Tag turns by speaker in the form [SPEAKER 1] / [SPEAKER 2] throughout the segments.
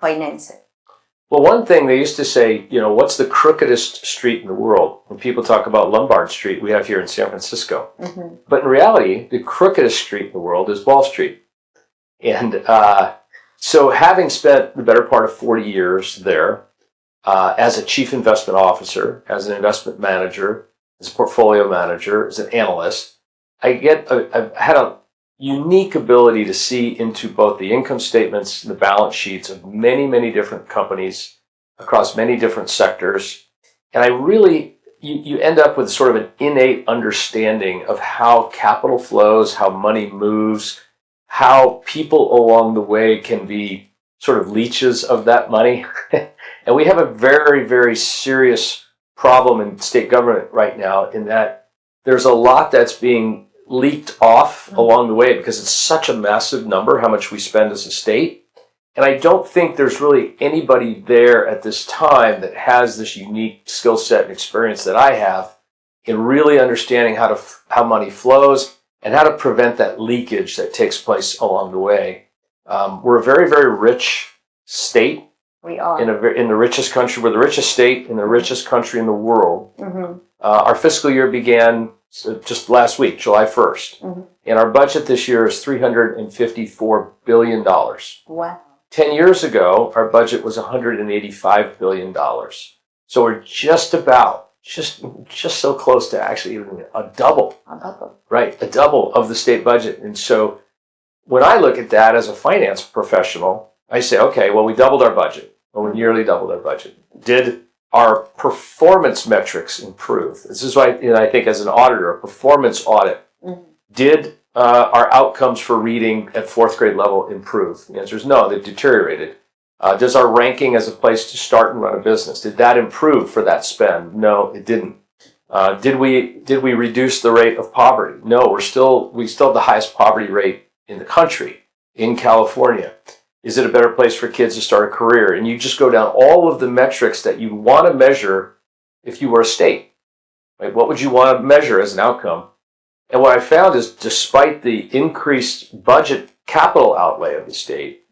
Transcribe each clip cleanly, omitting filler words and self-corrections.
[SPEAKER 1] finance it?
[SPEAKER 2] Well, one thing they used to say, what's the crookedest street in the world? When people talk about Lombard Street, we have here in San Francisco. Mm-hmm. But in reality, the crookedest street in the world is Wall Street. And so having spent the better part of 40 years there as a chief investment officer, as an investment manager, as a portfolio manager, as an analyst, I've had a unique ability to see into both the income statements and the balance sheets of many, many different companies across many different sectors. And I really, you end up with sort of an innate understanding of how capital flows, how money moves, how people along the way can be sort of leeches of that money. And we have a very, very serious problem in state government right now in that there's a lot that's being leaked off along the way because it's such a massive number, how much we spend as a state. And I don't think there's really anybody there at this time that has this unique skill set and experience that I have in really understanding how money flows and how to prevent that leakage that takes place along the way. We're a very, very rich state.
[SPEAKER 1] We are.
[SPEAKER 2] In the richest country. We're the richest state in the richest country in the world. Mm-hmm. Our fiscal year began just last week, July 1st. Mm-hmm. And our budget this year is $354 billion.
[SPEAKER 1] Wow.
[SPEAKER 2] 10 years ago, our budget was $185 billion. So we're just so close to actually even a double.
[SPEAKER 1] A double.
[SPEAKER 2] Right, a double of the state budget. And so when I look at that as a finance professional, I say, okay, well, we doubled our budget. Well, we nearly doubled our budget. Did our performance metrics improve? This is why I think as an auditor, a performance audit, did our outcomes for reading at fourth grade level improve? The answer is no, they've deteriorated. Does our ranking as a place to start and run a business, did that improve for that spend? No, it didn't. Did we reduce the rate of poverty? No, we still have the highest poverty rate in the country, in California. Is it a better place for kids to start a career? And you just go down all of the metrics that you want to measure if you were a state. Right? What would you want to measure as an outcome? And what I found is despite the increased budget capital outlay of the state,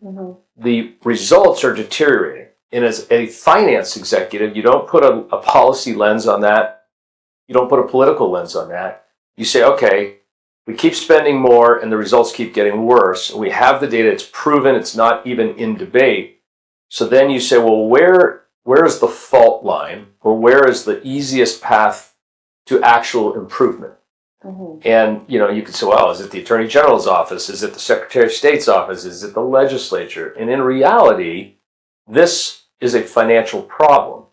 [SPEAKER 2] the results are deteriorating. And as a finance executive, you don't put a policy lens on that. You don't put a political lens on that. You say, okay, we keep spending more and the results keep getting worse. We have the data, it's proven, it's not even in debate. So then you say, well, where is the fault line, or where is the easiest path to actual improvement? And, you could say, well, is it the Attorney General's office? Is it the Secretary of State's office? Is it the legislature? And in reality, this is a financial problem.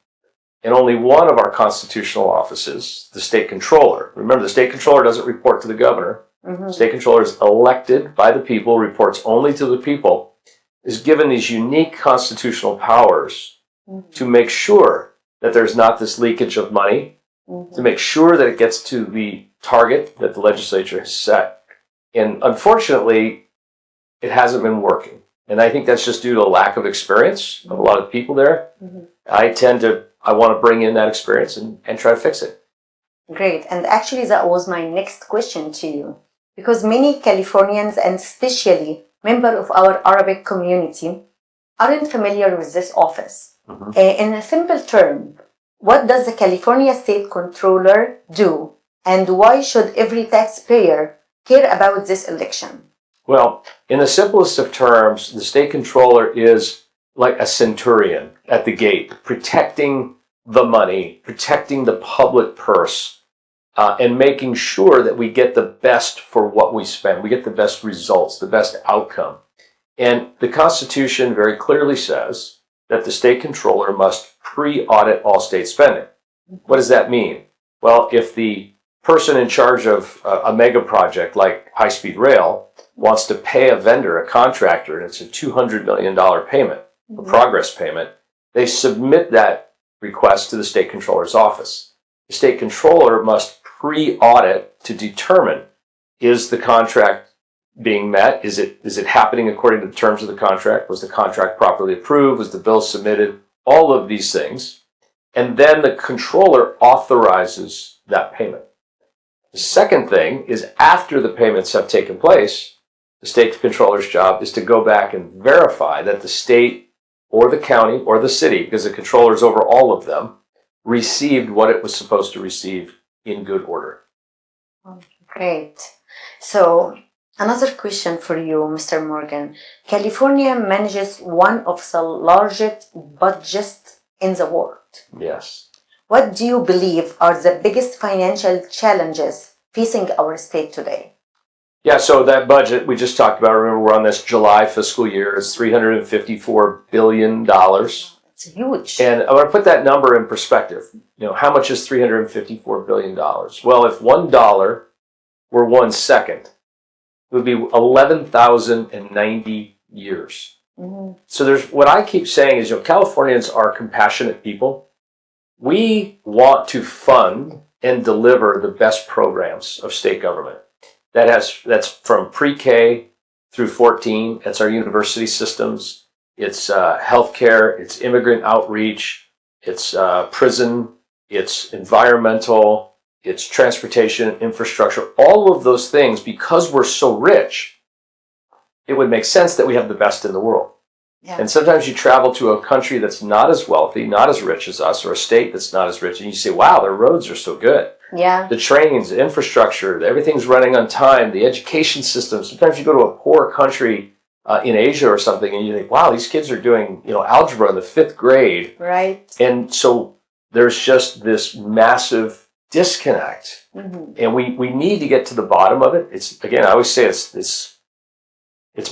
[SPEAKER 2] And only one of our constitutional offices, the state controller, remember the state controller doesn't report to the governor. The state controller is elected by the people, reports only to the people, is given these unique constitutional powers to make sure that there's not this leakage of money, to make sure that it gets to the target that the legislature has set. And unfortunately, it hasn't been working. And I think that's just due to a lack of experience of a lot of people there. I want to bring in that experience and try to fix it.
[SPEAKER 1] Great. And actually, that was my next question to you. Because many Californians, and especially members of our Arabic community, aren't familiar with this office. In a simple term, what does the California State Controller do? And why should every taxpayer care about this election?
[SPEAKER 2] Well, in the simplest of terms, the state controller is like a centurion at the gate, protecting the money, protecting the public purse, and making sure that we get the best for what we spend. We get the best results, the best outcome. And the Constitution very clearly says that the state controller must pre-audit all state spending. What does that mean? Well, if the person in charge of a mega project like high-speed rail wants to pay a vendor, a contractor, and it's a $200 million payment, a progress payment, they submit that request to the state controller's office. The state controller must pre-audit to determine, is the contract being met? Is it happening according to the terms of the contract? Was the contract properly approved? Was the bill submitted? All of these things. And then the controller authorizes that payment. The second thing is after the payments have taken place, the state controller's job is to go back and verify that the state or the county or the city, because the controller is over all of them, received what it was supposed to receive in good order.
[SPEAKER 1] Great. So, another question for you, Mr. Morgan. California manages one of the largest budgets in the world.
[SPEAKER 2] Yes.
[SPEAKER 1] What do you believe are the biggest financial challenges facing our state today?
[SPEAKER 2] Yeah, so that budget we just talked about, remember we're on this July fiscal year, is $354 billion.
[SPEAKER 1] It's huge.
[SPEAKER 2] And I want to put that number in perspective. How much is $354 billion? Well, if $1 were 1 second, it would be 11,090 years.
[SPEAKER 1] Mm-hmm.
[SPEAKER 2] So there's what I keep saying is, Californians are compassionate people. We want to fund and deliver the best programs of state government. That's from pre-K through 14. That's our university systems. It's healthcare. It's immigrant outreach. It's prison. It's environmental. It's transportation, infrastructure. All of those things, because we're so rich, it would make sense that we have the best in the world.
[SPEAKER 1] Yeah.
[SPEAKER 2] And sometimes you travel to a country that's not as wealthy, not as rich as us, or a state that's not as rich, and you say, wow, their roads are so good.
[SPEAKER 1] Yeah.
[SPEAKER 2] The trains, the infrastructure, everything's running on time, the education system. Sometimes you go to a poor country in Asia or something, and you think, wow, these kids are doing, algebra in the 5th grade.
[SPEAKER 1] Right.
[SPEAKER 2] And so there's just this massive disconnect.
[SPEAKER 1] Mm-hmm.
[SPEAKER 2] And we need to get to the bottom of it. It's, again, I always say it's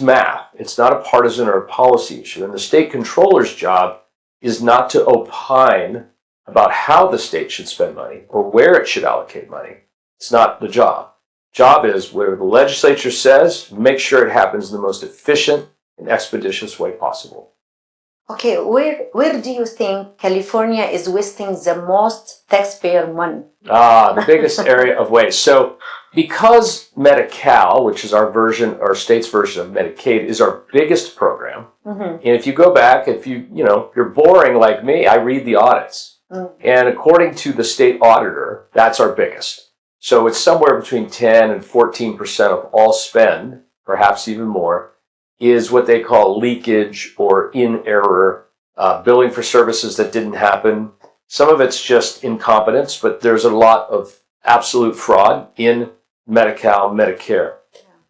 [SPEAKER 2] math. It's not a partisan or a policy issue. And the state controller's job is not to opine about how the state should spend money or where it should allocate money. It's not the job. Job is where the legislature says, make sure it happens in the most efficient and expeditious way possible.
[SPEAKER 1] Okay, where do you think California is wasting the most taxpayer money?
[SPEAKER 2] The biggest area of waste. So because Medi-Cal, which is our state's version of Medicaid, is our biggest program,
[SPEAKER 1] mm-hmm.
[SPEAKER 2] and if you go back, if you're boring like me, I read the audits.
[SPEAKER 1] Mm-hmm.
[SPEAKER 2] And according to the state auditor, that's our biggest. So it's somewhere between 10 and 14% of all spend, perhaps even more, is what they call leakage or in-error, billing for services that didn't happen. Some of it's just incompetence, but there's a lot of absolute fraud in Medi-Cal, Medicare.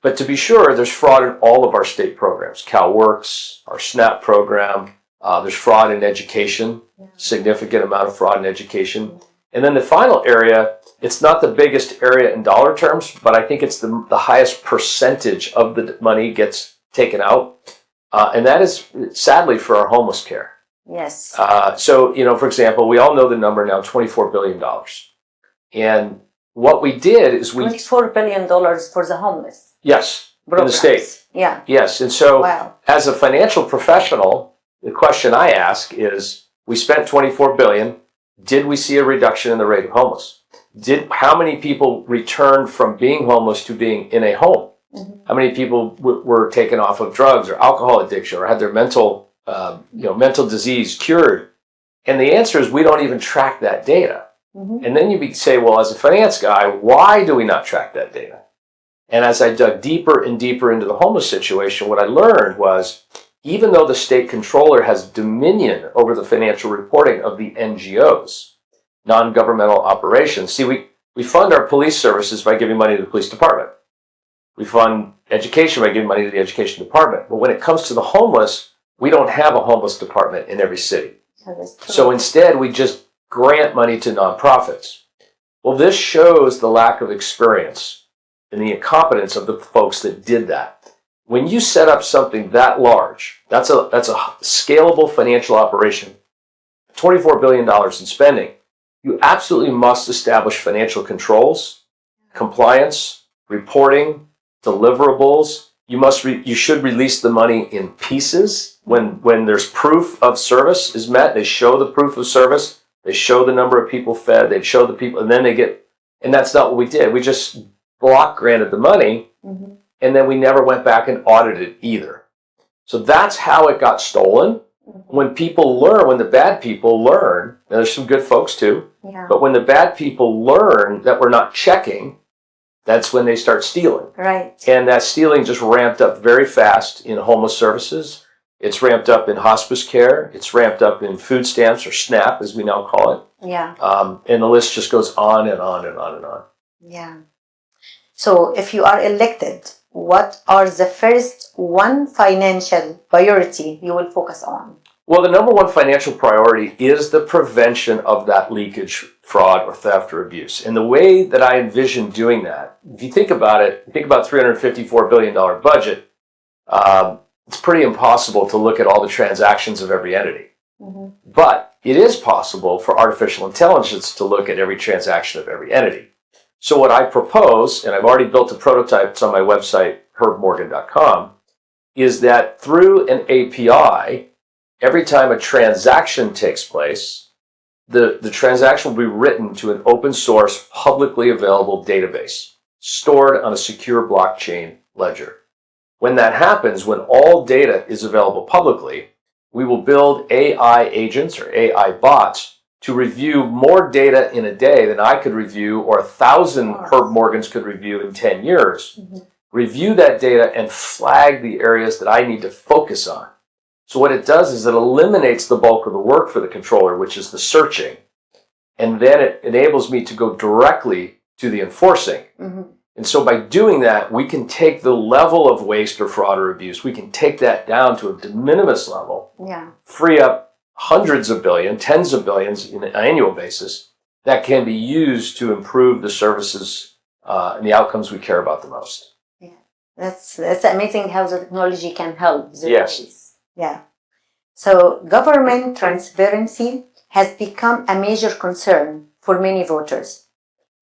[SPEAKER 2] But to be sure, there's fraud in all of our state programs. CalWorks, our SNAP program, there's fraud in education, significant amount of fraud in education. And then the final area, it's not the biggest area in dollar terms, but I think it's the highest percentage of the money gets taken out. And that is sadly for our homeless care.
[SPEAKER 1] Yes.
[SPEAKER 2] So, for example, we all know the number now, $24 billion. And what we did is
[SPEAKER 1] $24 billion for the homeless.
[SPEAKER 2] Yes, programs. In the state.
[SPEAKER 1] Yeah.
[SPEAKER 2] Yes. And so
[SPEAKER 1] wow.
[SPEAKER 2] As a financial professional, the question I ask is, we spent $24 billion. Did we see a reduction in the rate of homeless? How many people returned from being homeless to being in a home?
[SPEAKER 1] Mm-hmm.
[SPEAKER 2] How many people were taken off of drugs or alcohol addiction or had their mental disease cured? And the answer is we don't even track that data.
[SPEAKER 1] Mm-hmm.
[SPEAKER 2] And then you say, well, as a finance guy, why do we not track that data? And as I dug deeper and deeper into the homeless situation, what I learned was, even though the state controller has dominion over the financial reporting of the NGOs, non-governmental operations. See, we fund our police services by giving money to the police department. We fund education by giving money to the education department. But when it comes to the homeless, we don't have a homeless department in every city. So instead, we just grant money to nonprofits. Well, this shows the lack of experience and the incompetence of the folks that did that. When you set up something that large, that's a scalable financial operation, $24 billion in spending, you absolutely must establish financial controls, compliance, reporting, deliverables. You should release the money in pieces. When there's proof of service is met, they show the proof of service, they show the number of people fed, they show the people, and then and that's not what we did. We just block granted the money,
[SPEAKER 1] mm-hmm.
[SPEAKER 2] and then we never went back and audited either. So that's how it got stolen.
[SPEAKER 1] Mm-hmm.
[SPEAKER 2] When the bad people learn, and there's some good folks too, but when the bad people learn that we're not checking, that's when they start stealing.
[SPEAKER 1] Right.
[SPEAKER 2] And that stealing just ramped up very fast in homeless services. It's ramped up in hospice care. It's ramped up in food stamps, or SNAP, as we now call it.
[SPEAKER 1] Yeah.
[SPEAKER 2] And the list just goes on and on and on and on.
[SPEAKER 1] Yeah. So if you are elected, what are the first one financial priority you will focus on?
[SPEAKER 2] Well, the number one financial priority is the prevention of that leakage, fraud, or theft or abuse. And the way that I envision doing that, if you think about it, think about $354 billion budget, it's pretty impossible to look at all the transactions of every entity. Mm-hmm. But it is possible for artificial intelligence to look at every transaction of every entity. So what I propose, and I've already built a prototype, it's on my website, herbmorgan.com, is that through an API, every time a transaction takes place, the transaction will be written to an open source, publicly available database, stored on a secure blockchain ledger. When that happens, when all data is available publicly, we will build AI agents or AI bots to review more data in a day than I could review, or 1,000 Herb Morgans could review in 10 years. Mm-hmm. Review that data and flag the areas that I need to focus on. So what it does is it eliminates the bulk of the work for the controller, which is the searching. And then it enables me to go directly to the enforcing. Mm-hmm. And so by doing that, we can take the level of waste or fraud or abuse, we can take that down to a de minimis level, free up hundreds of billions, tens of billions in an annual basis that can be used to improve the services and the outcomes we care about the most.
[SPEAKER 1] Yeah, that's amazing how the technology can help.
[SPEAKER 2] Yes.
[SPEAKER 1] Yeah. So government transparency has become a major concern for many voters.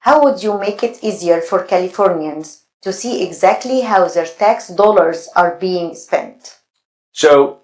[SPEAKER 1] How would you make it easier for Californians to see exactly how their tax dollars are being spent?
[SPEAKER 2] So,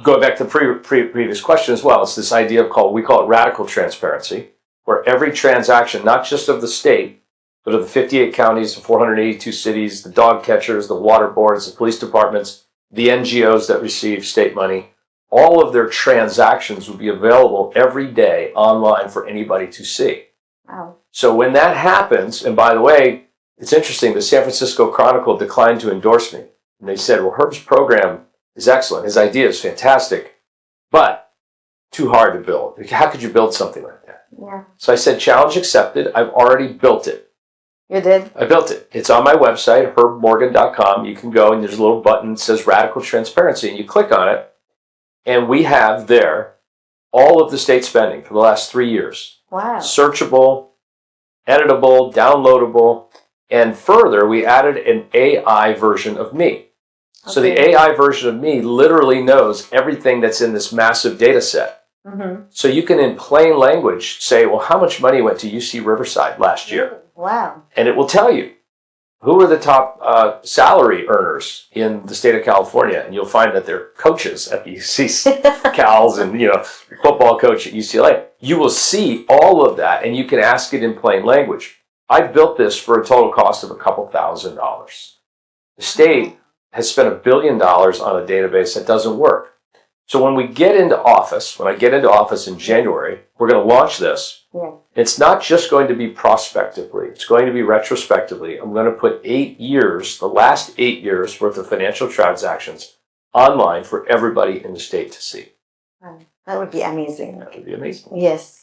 [SPEAKER 2] going back to the previous question as well, it's this idea of we call it radical transparency, where every transaction, not just of the state, but of the 58 counties, the 482 cities, the dog catchers, the water boards, the police departments, the NGOs that receive state money, all of their transactions will be available every day online for anybody to see.
[SPEAKER 1] Wow.
[SPEAKER 2] So when that happens, and by the way, it's interesting, the San Francisco Chronicle declined to endorse me. And they said, well, Herb's program is excellent. His idea is fantastic, but too hard to build. How could you build something like that?
[SPEAKER 1] Yeah.
[SPEAKER 2] So I said, challenge accepted. I've already built it.
[SPEAKER 1] You did?
[SPEAKER 2] I built it. It's on my website, herbmorgan.com. You can go and there's a little button that says Radical Transparency, and you click on it. And we have there all of the state spending for the last 3 years.
[SPEAKER 1] Wow.
[SPEAKER 2] Searchable, editable, downloadable, and further, we added an AI version of me. Okay. So the AI version of me literally knows everything that's in this massive data set. Mm-hmm. So you can, in plain language, say, well, how much money went to UC Riverside last year?
[SPEAKER 1] Wow.
[SPEAKER 2] And it will tell you who are the top salary earners in the state of California. And you'll find that they're coaches at the UC Cals and, football coach at UCLA. You will see all of that, and you can ask it in plain language. I built this for a total cost of a couple $1,000s. The state has spent $1 billion on a database that doesn't work. So when I get into office in January, we're going to launch this. Yeah. It's not just going to be prospectively. It's going to be retrospectively. I'm going to put the last 8 years worth of financial transactions online for everybody in the state to see.
[SPEAKER 1] That would be amazing.
[SPEAKER 2] That would be amazing.
[SPEAKER 1] Yes.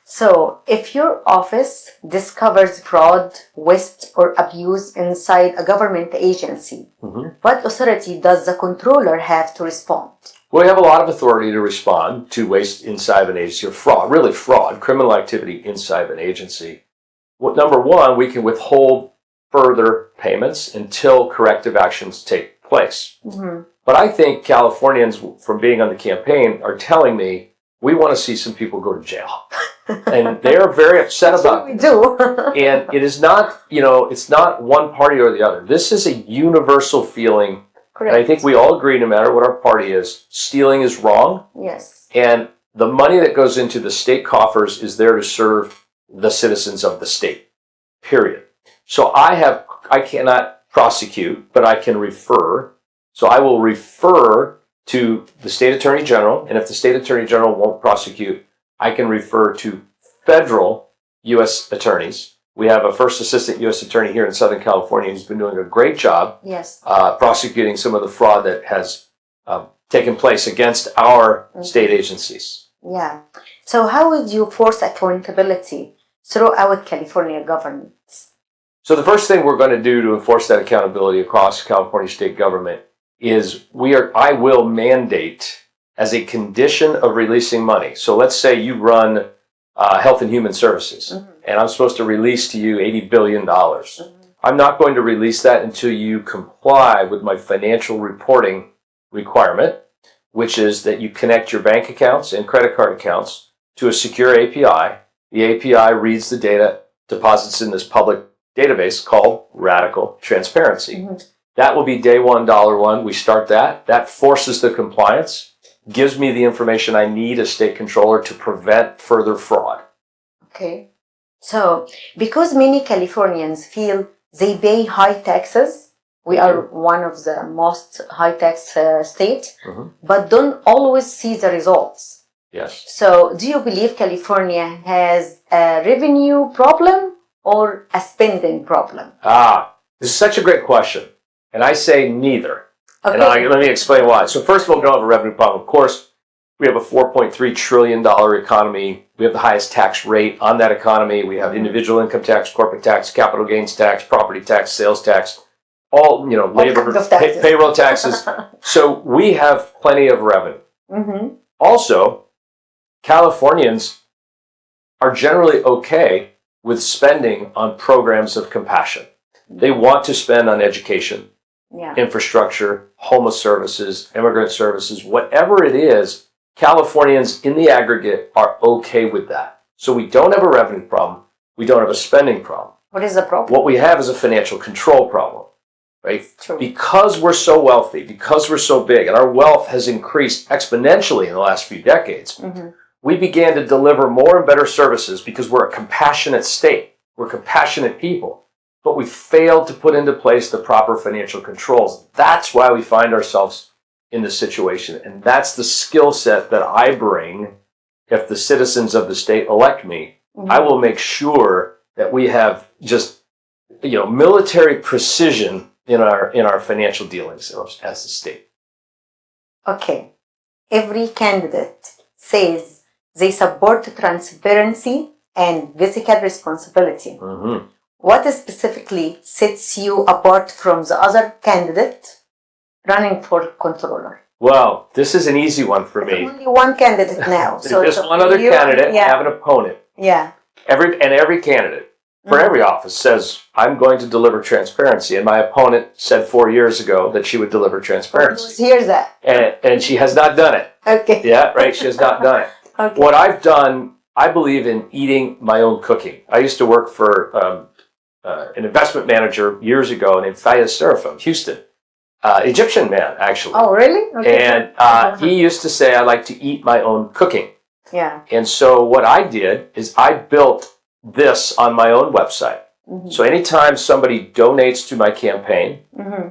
[SPEAKER 1] So if your office discovers fraud, waste, or abuse inside a government agency, what authority does the controller have to respond?
[SPEAKER 2] Well, we have a lot of authority to respond to waste inside an agency, or fraud, criminal activity inside an agency. Number one, we can withhold further payments until corrective actions take place. Mm-hmm. But I think Californians, from being on the campaign, are telling me we want to see some people go to jail. And they're very upset about it.
[SPEAKER 1] We do.
[SPEAKER 2] And it is not, it's not one party or the other. This is a universal feeling. Correct. And I think we all agree, no matter what our party is, stealing is wrong.
[SPEAKER 1] Yes.
[SPEAKER 2] And the money that goes into the state coffers is there to serve the citizens of the state, period. So I cannot prosecute, but I can refer. So I will refer to the state attorney general, and if the state attorney general won't prosecute, I can refer to federal U.S. attorneys. We have a first assistant U.S. attorney here in Southern California who's been doing a great job prosecuting some of the fraud that has taken place against our state agencies.
[SPEAKER 1] Yeah. So how would you force accountability throughout California governments?
[SPEAKER 2] So the first thing we're going to do to enforce that accountability across California state government is I will mandate as a condition of releasing money. So let's say you run Health and Human Services, and I'm supposed to release to you $80 billion. I'm not going to release that until you comply with my financial reporting requirement, which is that you connect your bank accounts and credit card accounts to a secure API. The API reads the data, deposits in this public database called Radical Transparency. That will be day one, $1. We start that. That forces the compliance, gives me the information I need as state controller to prevent further fraud.
[SPEAKER 1] Okay. So, because many Californians feel they pay high taxes, we are one of the most high tax states, but don't always see the results.
[SPEAKER 2] Yes.
[SPEAKER 1] So, do you believe California has a revenue problem or a spending problem?
[SPEAKER 2] This is such a great question. And I say neither.
[SPEAKER 1] Okay.
[SPEAKER 2] And let me explain why. So first of all, we don't have a revenue problem. Of course, we have a $4.3 trillion economy. We have the highest tax rate on that economy. We have individual income tax, corporate tax, capital gains tax, property tax, sales tax, all, labor, payroll taxes. So we have plenty of revenue. Also, Californians are generally okay with spending on programs of compassion. They want to spend on education, infrastructure, homeless services, immigrant services, whatever it is, Californians in the aggregate are okay with that. So we don't have a revenue problem. We don't have a spending problem.
[SPEAKER 1] What is the problem?
[SPEAKER 2] What we have is a financial control problem, right?
[SPEAKER 1] True.
[SPEAKER 2] Because we're so wealthy, because we're so big, and our wealth has increased exponentially in the last few decades, we began to deliver more and better services because we're a compassionate state. We're compassionate people. But we failed to put into place the proper financial controls. That's why we find ourselves in this situation. And that's the skill set that I bring. If the citizens of the state elect me, I will make sure that we have just, military precision in our financial dealings as the state.
[SPEAKER 1] Okay. Every candidate says they support transparency and fiscal responsibility. What specifically sets you apart from the other candidate running for controller?
[SPEAKER 2] Well, this is an easy one for me.
[SPEAKER 1] There's only one candidate now.
[SPEAKER 2] So just one other candidate. I have an opponent.
[SPEAKER 1] Yeah.
[SPEAKER 2] Every candidate for every office says, I'm going to deliver transparency. And my opponent said 4 years ago that she would deliver transparency.
[SPEAKER 1] Here's that.
[SPEAKER 2] And she has not done it.
[SPEAKER 1] Okay.
[SPEAKER 2] Yeah, right? She has not done it.
[SPEAKER 1] Okay.
[SPEAKER 2] What I've done, I believe in eating my own cooking. I used to work for an investment manager years ago named Fayez Seraphim, Houston. Egyptian man, actually.
[SPEAKER 1] Oh, really? Okay.
[SPEAKER 2] And he used to say, I like to eat my own cooking.
[SPEAKER 1] Yeah.
[SPEAKER 2] And so what I did is I built this on my own website. So anytime somebody donates to my campaign,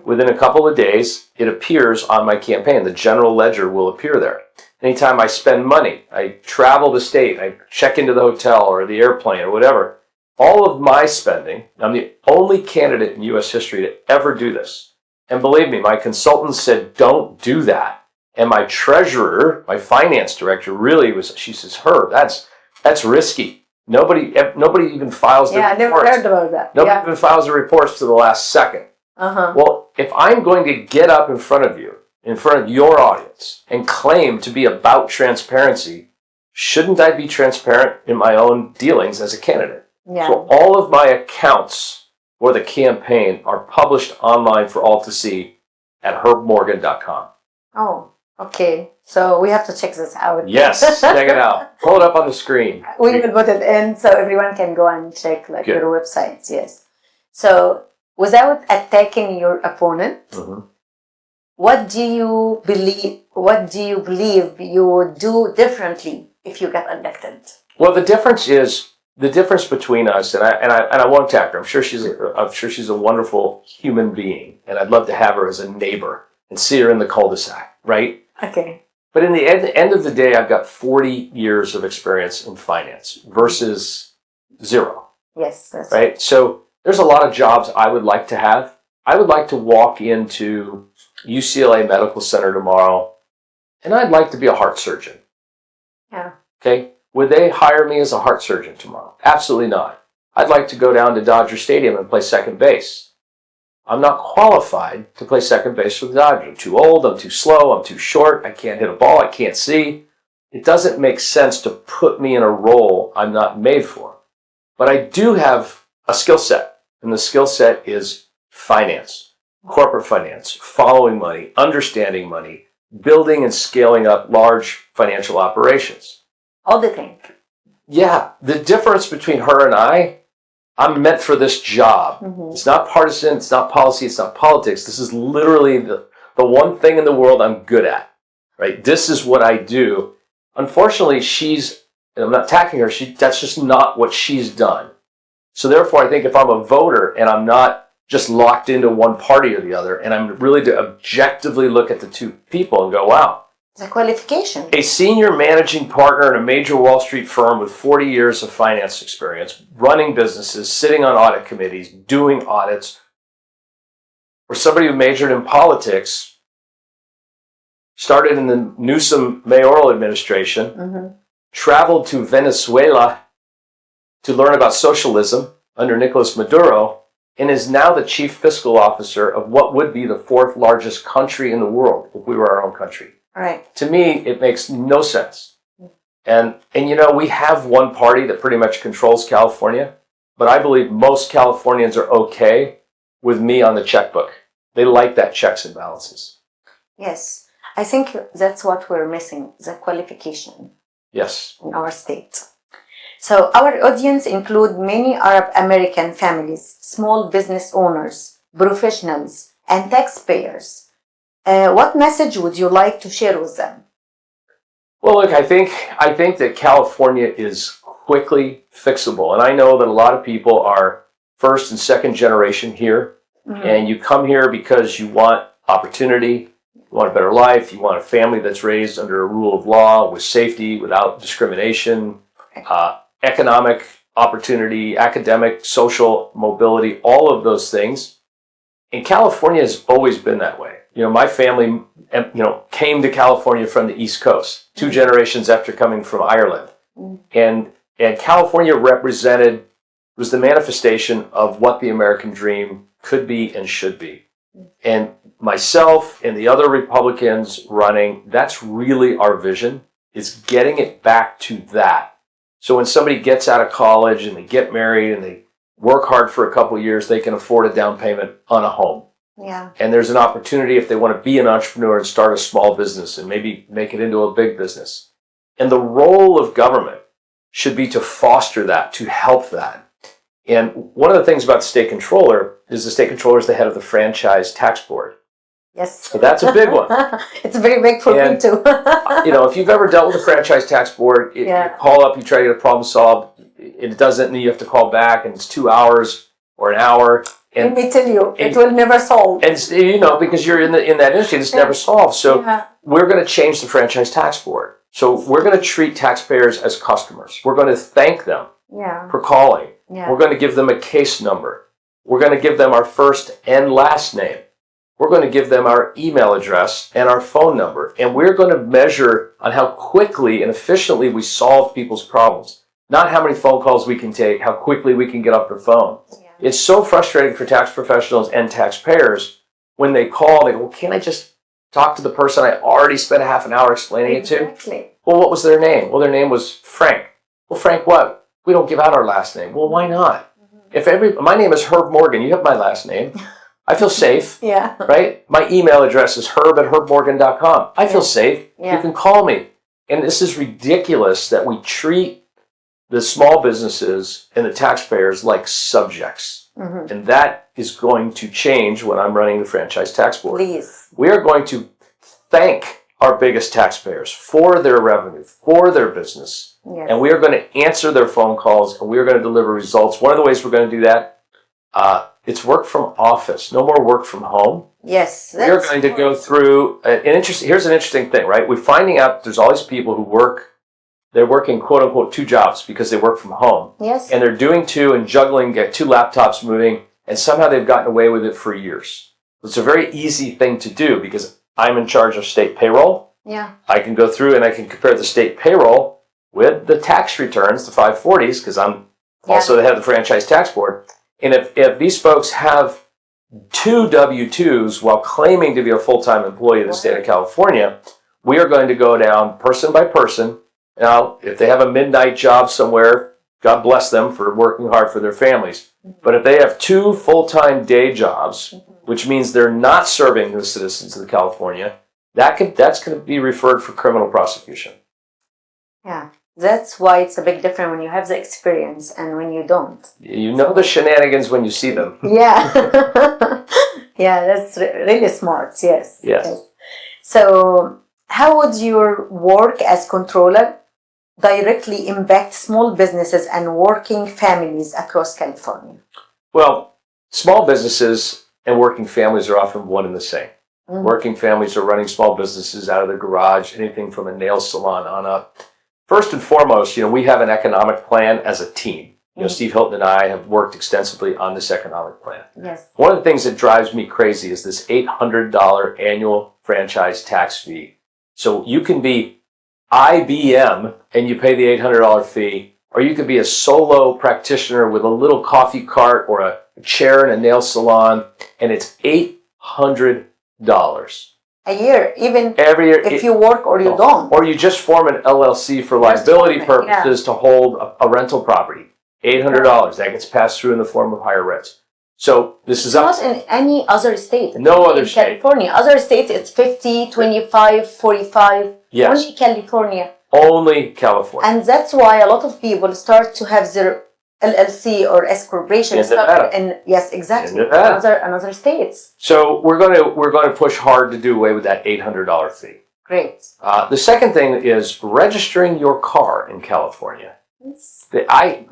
[SPEAKER 2] within a couple of days, it appears on my campaign. The general ledger will appear there. Anytime I spend money, I travel the state, I check into the hotel or the airplane or whatever, all of my spending, I'm the only candidate in U.S. history to ever do this. And believe me, my consultant said, don't do that. And my treasurer, my finance director, she says, Herb, that's risky. Nobody even files the reports.
[SPEAKER 1] I never heard about that.
[SPEAKER 2] Nobody even files the reports to the last second. Well, if I'm going to get up in front of you, in front of your audience, and claim to be about transparency, shouldn't I be transparent in my own dealings as a candidate?
[SPEAKER 1] Yeah.
[SPEAKER 2] So all of my accounts for the campaign are published online for all to see at herbmorgan.com.
[SPEAKER 1] Oh, okay. So we have to check this out.
[SPEAKER 2] Yes, check it out. Pull it up on the screen.
[SPEAKER 1] We will put it in so everyone can go and check your websites. Yes. So without attacking your opponent, what do you believe you would do differently if you got elected?
[SPEAKER 2] Well, the difference between us, and I won't attack her. I'm sure she's a wonderful human being, and I'd love to have her as a neighbor and see her in the cul-de-sac, right?
[SPEAKER 1] Okay.
[SPEAKER 2] But in the end of the day, I've got 40 years of experience in finance versus 0.
[SPEAKER 1] Yes, that's
[SPEAKER 2] right. So there's a lot of jobs I would like to have. I would like to walk into UCLA Medical Center tomorrow and I'd like to be a heart surgeon.
[SPEAKER 1] Yeah.
[SPEAKER 2] Okay? Would they hire me as a heart surgeon tomorrow? Absolutely not. I'd like to go down to Dodger Stadium and play second base. I'm not qualified to play second base for the Dodgers. I'm too old, I'm too slow, I'm too short, I can't hit a ball, I can't see. It doesn't make sense to put me in a role I'm not made for. But I do have a skill set, and the skill set is finance, corporate finance, following money, understanding money, building and scaling up large financial operations.
[SPEAKER 1] Auditing.
[SPEAKER 2] Yeah, the difference between her and I'm meant for this job.
[SPEAKER 1] Mm-hmm.
[SPEAKER 2] It's not partisan, it's not policy, it's not politics. This is literally the one thing in the world I'm good at, right? This is what I do. Unfortunately, and I'm not attacking her, that's just not what she's done. So therefore, I think if I'm a voter and I'm not just locked into one party or the other, and I'm really to objectively look at the two people and go, wow.
[SPEAKER 1] The qualification.
[SPEAKER 2] A senior managing partner in a major Wall Street firm with 40 years of finance experience, running businesses, sitting on audit committees, doing audits, or somebody who majored in politics, started in the Newsom mayoral administration,
[SPEAKER 1] Mm-hmm.
[SPEAKER 2] traveled to Venezuela to learn about socialism under Nicolas Maduro, and is now the chief fiscal officer of what would be the fourth largest country in the world if we were our own country.
[SPEAKER 1] Right.
[SPEAKER 2] To me, it makes no sense. And we have one party that pretty much controls California, but I believe most Californians are okay with me on the checkbook. They like that checks and balances.
[SPEAKER 1] Yes. I think that's what we're missing, the qualification.
[SPEAKER 2] Yes.
[SPEAKER 1] In our state. So our audience include many Arab American families, small business owners, professionals, and taxpayers. What message would you like to share with them?
[SPEAKER 2] Well, look, I think that California is quickly fixable. And I know that a lot of people are first and second generation here. Mm-hmm. And you come here because you want opportunity, you want a better life, you want a family that's raised under a rule of law with safety, without discrimination, economic opportunity, academic, social mobility, all of those things. And California has always been that way. My family, came to California from the East Coast, 2 generations after coming from Ireland. And California was the manifestation of what the American dream could be and should be. And myself and the other Republicans running, that's really our vision, is getting it back to that. So when somebody gets out of college and they get married and they work hard for a couple of years, they can afford a down payment on a home.
[SPEAKER 1] Yeah.
[SPEAKER 2] And there's an opportunity if they want to be an entrepreneur and start a small business and maybe make it into a big business. And the role of government should be to foster that, to help that. And one of the things about the state controller is the state controller is the head of the franchise tax board.
[SPEAKER 1] Yes.
[SPEAKER 2] So that's a big one.
[SPEAKER 1] It's very big for me too.
[SPEAKER 2] If you've ever dealt with the franchise tax board, you call up, you try to get a problem solved, it doesn't, and you have to call back, and it's 2 hours or an hour. And,
[SPEAKER 1] let me tell you, it will never solve.
[SPEAKER 2] And because you're in that industry, it's never solved. So we're going to change the franchise tax board. So we're going to treat taxpayers as customers. We're going to thank them for calling. Yeah. We're going to give them a case number. We're going to give them our first and last name. We're going to give them our email address and our phone number. And we're going to measure on how quickly and efficiently we solve people's problems. Not how many phone calls we can take, how quickly we can get off the phone. It's so frustrating for tax professionals and taxpayers when they call, they go, well, can't I just talk to the person I already spent a half an hour explaining it to? Well, what was their name? Well, their name was Frank. Well, Frank what? We don't give out our last name. Well, why not? My name is Herb Morgan. You have my last name. I feel safe. Yeah. Right? My email address is herb@herbmorgan.com. I feel safe. Yeah. You can call me. And this is ridiculous that we treat the small businesses and the taxpayers like subjects. Mm-hmm. And that is going to change when I'm running the franchise tax board.
[SPEAKER 1] Please.
[SPEAKER 2] We are going to thank our biggest taxpayers for their revenue, for their business. Yes. And we are going to answer their phone calls, and we are going to deliver results. One of the ways we're going to do that, it's work from office, no more work from home.
[SPEAKER 1] Yes.
[SPEAKER 2] We're going to go through here's an interesting thing, right? We're finding out there's all these people who they're working quote unquote 2 jobs because they work from home.
[SPEAKER 1] Yes.
[SPEAKER 2] And they're doing 2 and juggling, get 2 laptops moving, and somehow they've gotten away with it for years. It's a very easy thing to do because I'm in charge of state payroll.
[SPEAKER 1] Yeah.
[SPEAKER 2] I can go through and I can compare the state payroll with the tax returns, the 540s, because I'm also the head of the Franchise Tax Board. And if these folks have 2 W-2s while claiming to be a full-time employee of the state of California, we are going to go down person by person. Now, if they have a midnight job somewhere, God bless them for working hard for their families. But if they have 2 full-time day jobs, which means they're not serving the citizens of California, that's going to be referred for criminal prosecution.
[SPEAKER 1] Yeah. That's why it's a big difference when you have the experience and when you don't.
[SPEAKER 2] You know the shenanigans when you see them.
[SPEAKER 1] Yeah. Yeah, that's really smart. Yes.
[SPEAKER 2] Yes.
[SPEAKER 1] So, how would your work as controller directly impact small businesses and working families across California?
[SPEAKER 2] Well, small businesses and working families are often one and the same. Mm-hmm. Working families are running small businesses out of their garage, anything from a nail salon on up. First and foremost, we have an economic plan as a team. Steve Hilton and I have worked extensively on this economic plan.
[SPEAKER 1] Yes.
[SPEAKER 2] One of the things that drives me crazy is this $800 annual franchise tax fee. So you can be IBM and you pay the $800 fee, or you could be a solo practitioner with a little coffee cart or a chair in a nail salon, and it's $800.
[SPEAKER 1] A year, even
[SPEAKER 2] every year,
[SPEAKER 1] if you work or you don't.
[SPEAKER 2] Or you just form an LLC for liability purposes to hold a rental property. $800. That gets passed through in the form of higher rents. So this is
[SPEAKER 1] not in any other state.
[SPEAKER 2] No other state.
[SPEAKER 1] California. Other states, it's 50, 25, 45.
[SPEAKER 2] Yes.
[SPEAKER 1] Only California.
[SPEAKER 2] Only California.
[SPEAKER 1] And that's why a lot of people start to have their LLC or S corporation yes, exactly.
[SPEAKER 2] In
[SPEAKER 1] another states.
[SPEAKER 2] So we're going to push hard to do away with that $800 fee.
[SPEAKER 1] Great.
[SPEAKER 2] The second thing is registering your car in California.
[SPEAKER 1] Yes.
[SPEAKER 2] I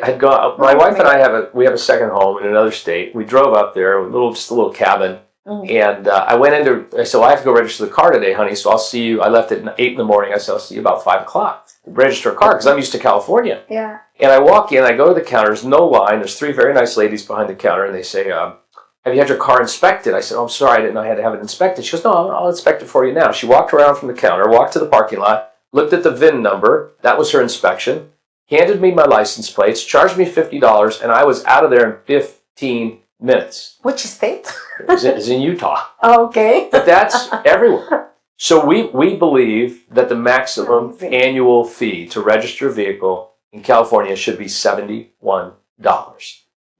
[SPEAKER 2] had gone. My wife and I have a second home in another state. We drove up there, just a little cabin, and I went I said, well, I have to go register the car today, honey. So I'll see you. I left at 8 in the morning. I said, I'll see you about 5 o'clock. Register a car because I'm used to California.
[SPEAKER 1] Yeah.
[SPEAKER 2] And I walk in, I go to the counter, there's no line, there's 3 very nice ladies behind the counter, and they say, have you had your car inspected? I said, oh, I'm sorry, I didn't know I had to have it inspected. She goes, no, I'll inspect it for you now. She walked around from the counter, walked to the parking lot, looked at the VIN number, that was her inspection, handed me my license plates, charged me $50, and I was out of there in 15 minutes.
[SPEAKER 1] Which state?
[SPEAKER 2] It's in Utah.
[SPEAKER 1] Oh, okay.
[SPEAKER 2] But that's everywhere. So we believe that the maximum annual fee to register a vehicle in California should be $71.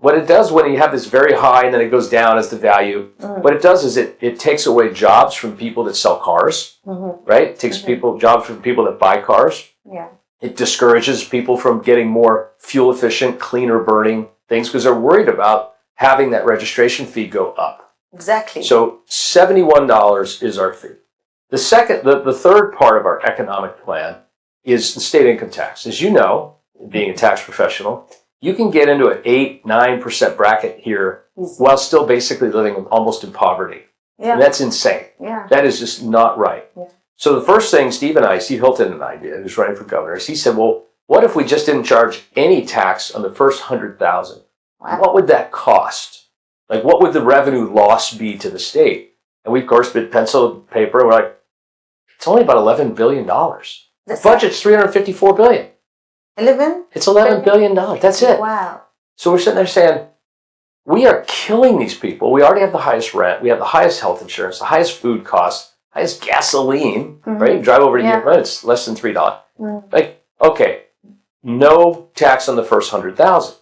[SPEAKER 2] What it does when you have this very high and then it goes down as the value, what it does is it takes away jobs from people that sell cars, right? It takes jobs from people that buy cars.
[SPEAKER 1] Yeah.
[SPEAKER 2] It discourages people from getting more fuel efficient, cleaner burning things because they're worried about having that registration fee go up.
[SPEAKER 1] Exactly.
[SPEAKER 2] So $71 is our fee. The third part of our economic plan is the state income tax. As you know, being a tax professional, you can get into an 8-9% bracket here while still basically living almost in poverty. Yeah. And that's insane.
[SPEAKER 1] Yeah.
[SPEAKER 2] That is just not right. Yeah. So the first thing Steve Hilton and I did, who's running for governor, is he said, well, what if we just didn't charge any tax on the first $100,000? Wow. What would that cost? Like, what would the revenue loss be to the state? And we, of course, did pencil and paper, and we're like, it's only about $11 billion. The budget's $354 billion.
[SPEAKER 1] 11?
[SPEAKER 2] It's $11 billion. That's it.
[SPEAKER 1] Wow.
[SPEAKER 2] So we're sitting there saying, we are killing these people. We already have the highest rent. We have the highest health insurance, the highest food costs, highest gasoline, right? You drive over to Yuma, it's less than $3. Like, okay, no tax on the first $100,000.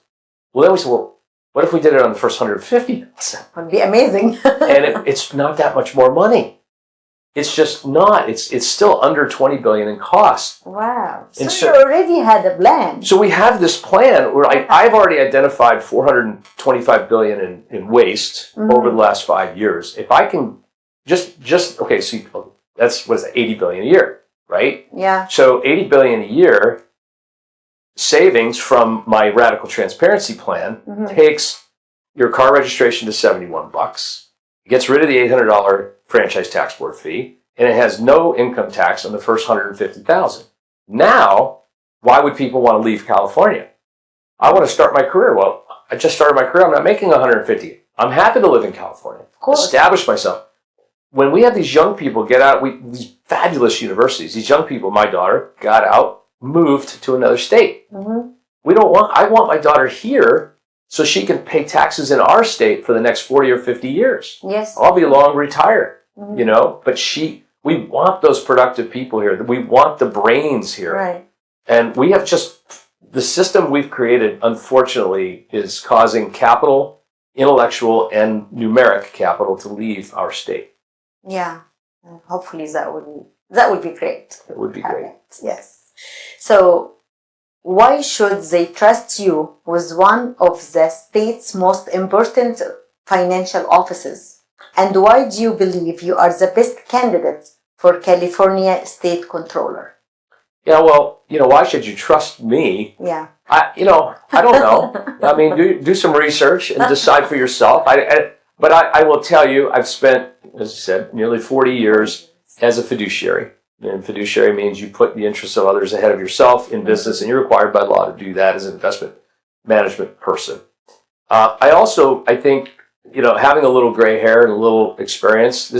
[SPEAKER 2] Well, then we said, well, what if we did it on the first $150,000?
[SPEAKER 1] That would be amazing.
[SPEAKER 2] And it's not that much more money. It's just not. It's still under $20 billion in cost.
[SPEAKER 1] Wow. So you already had a plan.
[SPEAKER 2] So we have this plan where I've already identified $425 billion in waste over the last 5 years. If I can okay, so that's what is that, $80 billion a year, right? Yeah. So $80 billion a year savings from my radical transparency plan takes your car registration to $71. It gets rid of the $800 franchise tax board fee, and it has no income tax on the first $150,000. Now, why would people want to leave California? I want to start my career. Well, I just started my career. I'm not making $150,000. I'm happy to live in California. Establish myself. when we have these young people get out, these fabulous universities, these young people, my daughter got out, moved to another state.
[SPEAKER 1] Mm-hmm.
[SPEAKER 2] I want my daughter here so she can pay taxes in our state for the next 40 or 50 years.
[SPEAKER 1] Yes.
[SPEAKER 2] I'll be long retired,
[SPEAKER 1] Mm-hmm.
[SPEAKER 2] you know, but we want those productive people here. We want the brains here.
[SPEAKER 1] Right.
[SPEAKER 2] And we have the system we've created, unfortunately, is causing capital, intellectual and numeric capital to leave our state.
[SPEAKER 1] Yeah. And hopefully that would be great.
[SPEAKER 2] It would be great.
[SPEAKER 1] Yes. So why should they trust you with one of the state's most important financial offices? And why do you believe you are the best candidate for California State Controller?
[SPEAKER 2] Yeah, well, you know, why should you trust me?
[SPEAKER 1] Yeah.
[SPEAKER 2] I don't know. I mean, do some research and decide for yourself. But I will tell you, I've spent, as I said, nearly 40 years as a fiduciary. And fiduciary means you put the interests of others ahead of yourself in business, and you're required by law to do that as an investment management person. I think, you know, having a little gray hair and a little experience,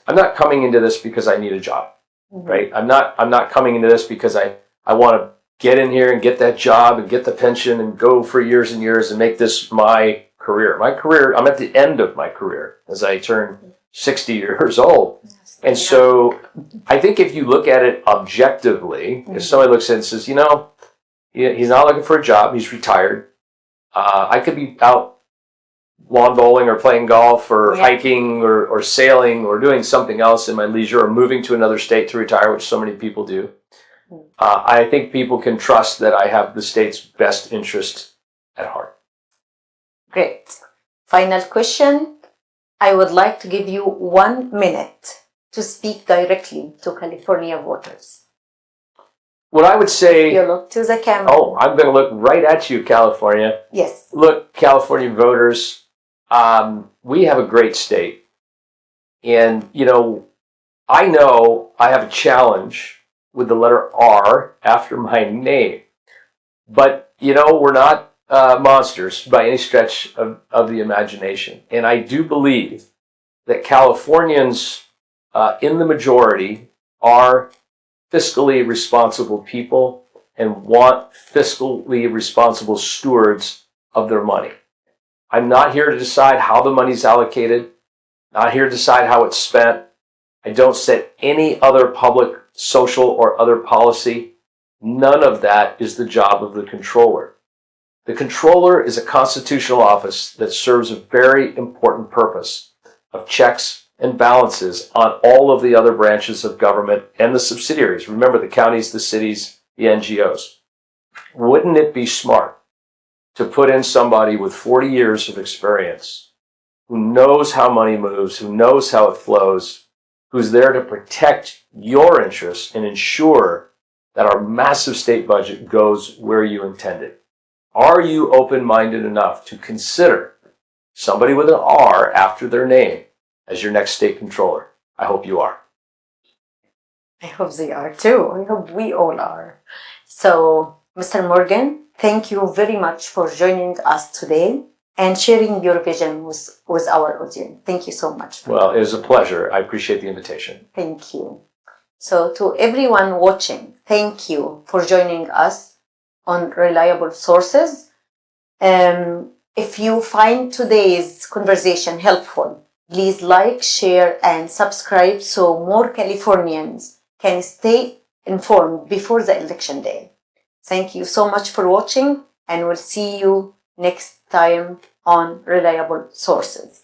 [SPEAKER 2] I'm not coming into this because I need a job, right? I'm not coming into this because I want to get in here and get that job and get the pension and go for years and years and make this my career. I'm at the end of my career as I turn 60 years old. And so I think if you look at it objectively, if somebody looks at it and says, you know, he's not looking for a job, he's retired. I could be out lawn bowling or playing golf or hiking or sailing or doing something else in my leisure or moving to another state to retire, which so many people do. I think people can trust that I have the state's best interest at heart.
[SPEAKER 1] Great. Final question. I would like to give you 1 minute to speak directly to California voters.
[SPEAKER 2] What I would say...
[SPEAKER 1] You look to the camera.
[SPEAKER 2] Oh, I'm going to look right at you, California.
[SPEAKER 1] Yes.
[SPEAKER 2] Look, California voters, we have a great state. And, you know I have a challenge with the letter R after my name. But, you know, we're not monsters by any stretch of the imagination. And I do believe that Californians in the majority are fiscally responsible people and want fiscally responsible stewards of their money. I'm not here to decide how the money's allocated, not here to decide how it's spent. I don't set any other public, social, or other policy. None of that is the job of the controller. The controller is a constitutional office that serves a very important purpose of checks and balances on all of the other branches of government and the subsidiaries. Remember, the counties, the cities, the NGOs. Wouldn't it be smart to put in somebody with 40 years of experience who knows how money moves, who knows how it flows, who's there to protect your interests and ensure that our massive state budget goes where you intended? Are you open-minded enough to consider somebody with an R after their name as your next state controller? I hope you are.
[SPEAKER 1] I hope they are too. I hope we all are. So, Mr. Morgan, thank you very much for joining us today and sharing your vision with our audience. Thank you so much.
[SPEAKER 2] Well, it was a pleasure. I appreciate the invitation.
[SPEAKER 1] Thank you. So, to everyone watching, thank you for joining us on Reliable Sources. If you find today's conversation helpful, please like, share, and subscribe so more Californians can stay informed before the election day. Thank you so much for watching, and we'll see you next time on Reliable Sources.